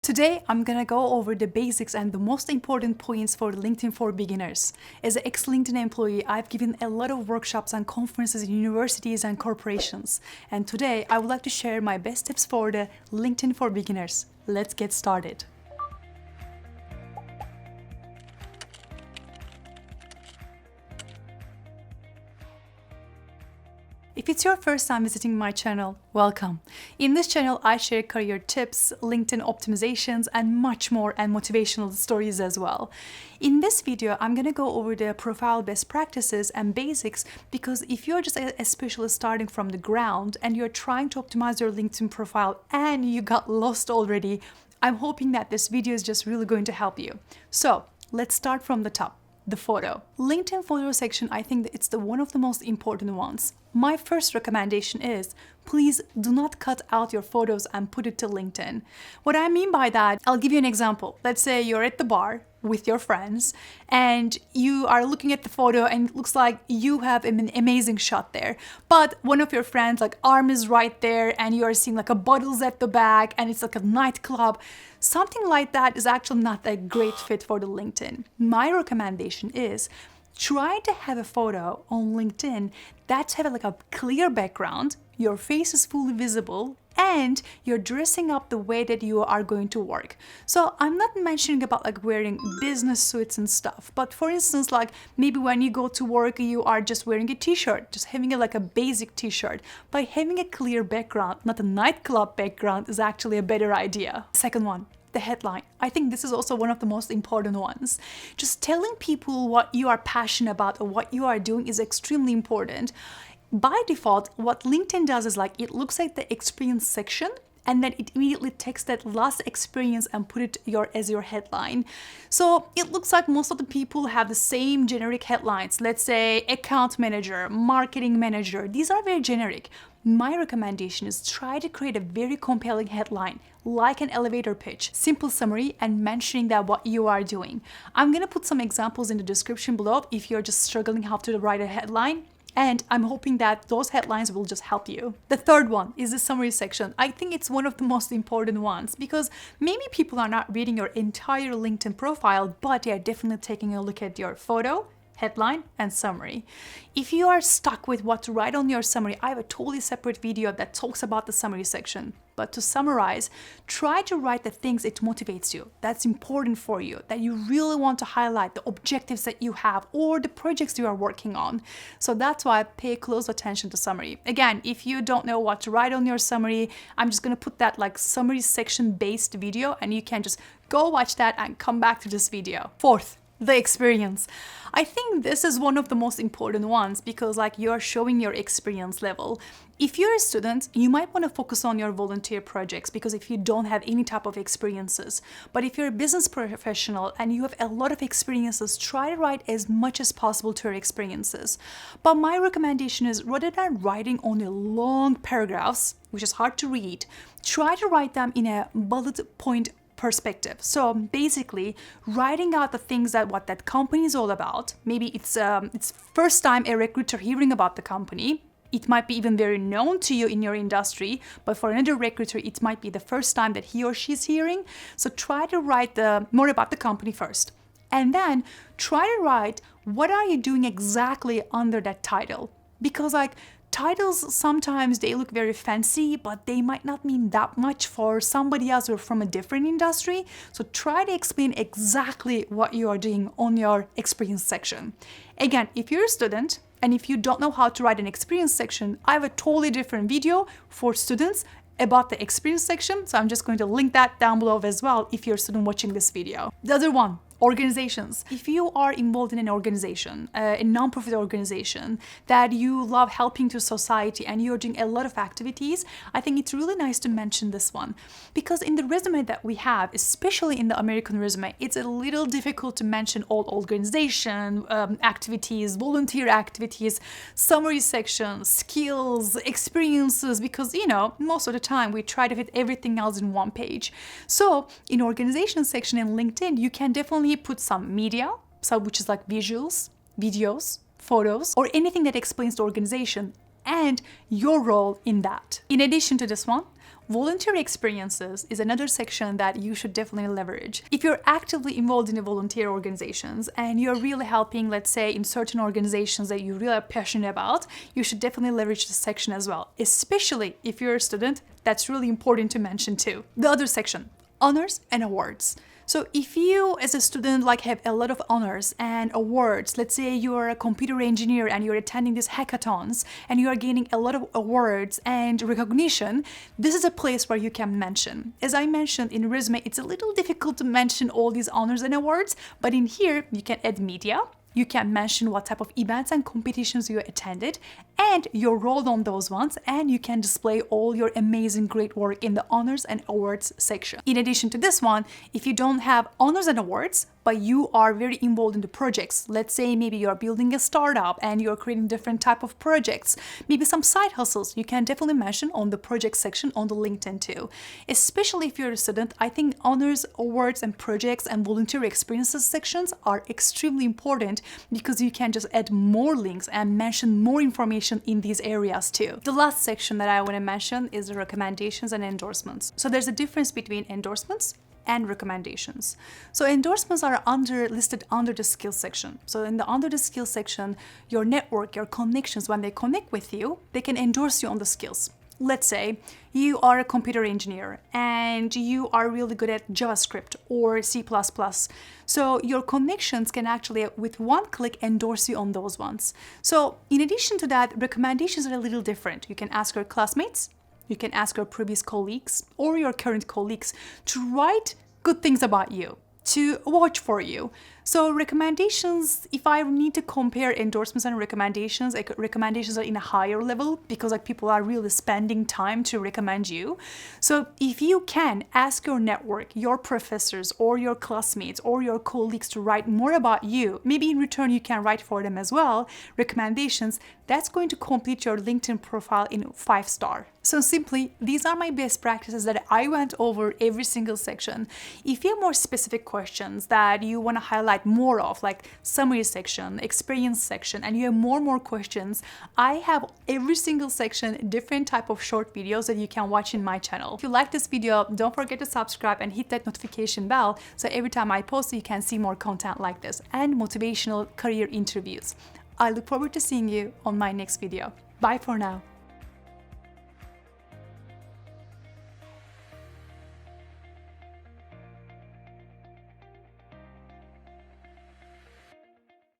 Today, I'm gonna go over the basics and the most important points for LinkedIn for beginners. As an ex-LinkedIn employee, I've given a lot of workshops and conferences in universities and corporations. And today, I would like to share my best tips for the LinkedIn for beginners. Let's get started. If it's your first time visiting my channel, welcome. In this channel, I share career tips, LinkedIn optimizations, and much more, and motivational stories as well. In this video, I'm gonna go over the profile best practices and basics because if you're just especially starting from the ground and you're trying to optimize your LinkedIn profile and you got lost already, I'm hoping that this video is just really going to help you. So let's start from the top. The photo. LinkedIn photo section, I think that it's one of the most important ones. My first recommendation is please do not cut out your photos and put it to LinkedIn. What I mean by that, I'll give you an example. Let's say you're at the bar with your friends and you are looking at the photo and it looks like you have an amazing shot there. But one of your friends like arm is right there and you are seeing like a bottles at the back and it's like a nightclub. Something like that is actually not a great fit for the LinkedIn. My recommendation is try to have a photo on LinkedIn that's have like a clear background, your face is fully visible, and you're dressing up the way that you are going to work. So I'm not mentioning about like wearing business suits and stuff, but for instance, like maybe when you go to work, you are just wearing a t-shirt, just having like a basic t-shirt. By having a clear background, not a nightclub background, is actually a better idea. Second one. The headline. I think this is also one of the most important ones. Just telling people what you are passionate about or what you are doing is extremely important. By default, what LinkedIn does is like it looks at the experience section and then it immediately takes that last experience and put it as your headline. So it looks like most of the people have the same generic headlines. Let's say account manager, marketing manager. These are very generic. My recommendation is try to create a very compelling headline, like an elevator pitch, simple summary, and mentioning that what you are doing. I'm gonna put some examples in the description below if you're just struggling how to write a headline. And I'm hoping that those headlines will just help you. The third one is the summary section. I think it's one of the most important ones because maybe people are not reading your entire LinkedIn profile, but they are definitely taking a look at your photo, headline, and summary. If you are stuck with what to write on your summary, I have a totally separate video that talks about the summary section. But to summarize, try to write the things it motivates you, that's important for you, that you really want to highlight, the objectives that you have or the projects you are working on. So that's why I pay close attention to summary. Again, if you don't know what to write on your summary, I'm just gonna put that like summary section based video and you can just go watch that and come back to this video. Fourth, the experience. I think this is one of the most important ones because like you're showing your experience level. If you're a student, you might want to focus on your volunteer projects because if you don't have any type of experiences. But if you're a business professional and you have a lot of experiences, try to write as much as possible to your experiences. But my recommendation is rather than writing only long paragraphs, which is hard to read, try to write them in a bullet point perspective. So basically writing out the things that what that company is all about. Maybe it's first time a recruiter hearing about the company. It might be even very known to you in your industry, but for another recruiter, it might be the first time that he or she's hearing. So try to write more about the company first. And then try to write what are you doing exactly under that title. Because like titles, sometimes they look very fancy, but they might not mean that much for somebody else or from a different industry. So try to explain exactly what you are doing on your experience section. Again, if you're a student and if you don't know how to write an experience section, I have a totally different video for students about the experience section. So I'm just going to link that down below as well if you're a student watching this video. The other one, organizations. If you are involved in an organization, a non-profit organization that you love helping to society and you're doing a lot of activities, I think it's really nice to mention this one because in the resume that we have, especially in the American resume, it's a little difficult to mention all organization activities, volunteer activities, summary sections, skills, experiences, because most of the time we try to fit everything else in one page. So in organization section in LinkedIn, you can definitely put some media, so which is like visuals, videos, photos, or anything that explains the organization and your role in that. In addition to this one, Volunteer experiences is another section that you should definitely leverage. If you're actively involved in the volunteer organizations and you're really helping, let's say, in certain organizations that you really are passionate about, you should definitely leverage this section as well, especially if you're a student. That's really important to mention too. The other section, honors and awards. So if you as a student like have a lot of honors and awards, let's say you are a computer engineer and you're attending these hackathons and you are gaining a lot of awards and recognition, this is a place where you can mention. As I mentioned in resume, it's a little difficult to mention all these honors and awards, but in here you can add media. You can mention what type of events and competitions you attended and your role on those ones, and you can display all your amazing great work in the honors and awards section. In addition to this one, if you don't have honors and awards, but you are very involved in the projects, let's say maybe you're building a startup and you're creating different type of projects, maybe some side hustles, you can definitely mention on the project section on the LinkedIn too. Especially if you're a student, I think honors, awards, and projects and volunteer experiences sections are extremely important because you can just add more links and mention more information in these areas too. The last section that I want to mention is the recommendations and endorsements. So there's a difference between endorsements and recommendations. So endorsements are listed under the skills section. So under the skills section, your network, your connections, when they connect with you, they can endorse you on the skills. Let's say you are a computer engineer and you are really good at JavaScript or C++. So your connections can actually, with one click, endorse you on those ones. So in addition to that, recommendations are a little different. You can ask your classmates, you can ask your previous colleagues or your current colleagues to write good things about you, to watch for you. So recommendations, if I need to compare endorsements and recommendations, recommendations are in a higher level because like people are really spending time to recommend you. So if you can ask your network, your professors or your classmates or your colleagues to write more about you, maybe in return you can write for them as well, recommendations, that's going to complete your LinkedIn profile in 5-star. So simply, these are my best practices that I went over every single section. If you have more specific questions that you want to highlight more of, like summary section, experience section, and you have more questions, I have every single section different type of short videos that you can watch in my channel. If you like this video, don't forget to subscribe and hit that notification bell so every time I post you can see more content like this and motivational career interviews. I look forward to seeing you on my next video. Bye for now.